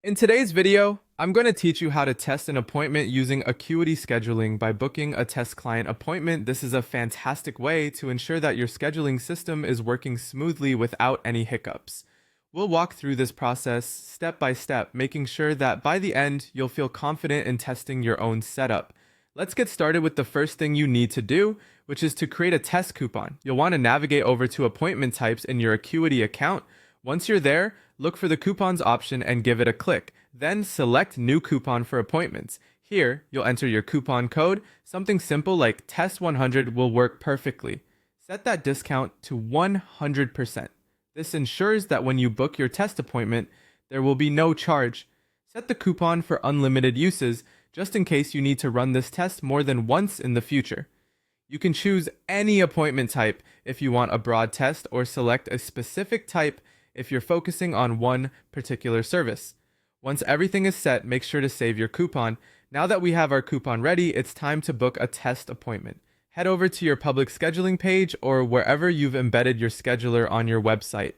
In today's video, I'm going to teach you how to test an appointment using Acuity Scheduling by booking a test client appointment. This is a fantastic way to ensure that your scheduling system is working smoothly without any hiccups. We'll walk through this process step by step, making sure that by the end, you'll feel confident in testing your own setup. Let's get started with the first thing you need to do, which is to create a test coupon. You'll want to navigate over to appointment types in your Acuity account. Once you're there, look for the coupons option and give it a click. Then select new coupon for appointments. Here, you'll enter your coupon code. Something simple like test 100 will work perfectly. Set that discount to 100%. This ensures that when you book your test appointment, there will be no charge. Set the coupon for unlimited uses, just in case you need to run this test more than once in the future. You can choose any appointment type if you want a broad test, or select a specific type if you're focusing on one particular service. Once everything is set, make sure to save your coupon. Now that we have our coupon ready, it's time to book a test appointment. Head over to your public scheduling page or wherever you've embedded your scheduler on your website.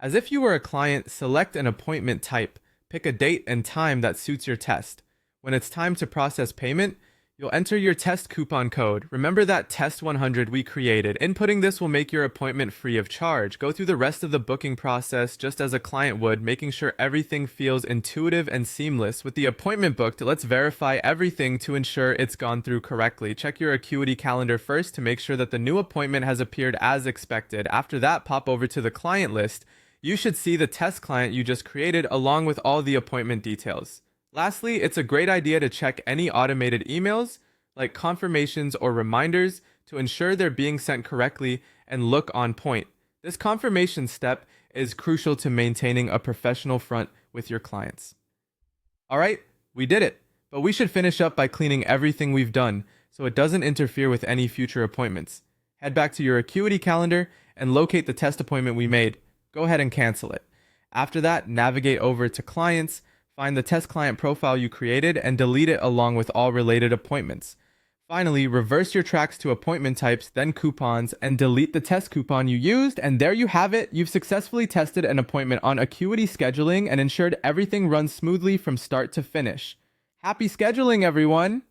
As if you were a client, select an appointment type. Pick a date and time that suits your test. When it's time to process payment, you'll enter your test coupon code. Remember that test 100 we created. Inputting this will make your appointment free of charge. Go through the rest of the booking process just as a client would, making sure everything feels intuitive and seamless. With the appointment booked, let's verify everything to ensure it's gone through correctly. Check your Acuity calendar first to make sure that the new appointment has appeared as expected. After that, pop over to the client list. You should see the test client you just created along with all the appointment details. Lastly, it's a great idea to check any automated emails, like confirmations or reminders, to ensure they're being sent correctly and look on point. This confirmation step is crucial to maintaining a professional front with your clients. Alright, we did it, but we should finish up by cleaning everything we've done so it doesn't interfere with any future appointments. Head back to your Acuity calendar and locate the test appointment we made. Go ahead and cancel it. After that, navigate over to Clients. Find the test client profile you created and delete it along with all related appointments. Finally, reverse your tracks to appointment types, then coupons, and delete the test coupon you used, and there you have it. You've successfully tested an appointment on Acuity Scheduling and ensured everything runs smoothly from start to finish. Happy scheduling, everyone!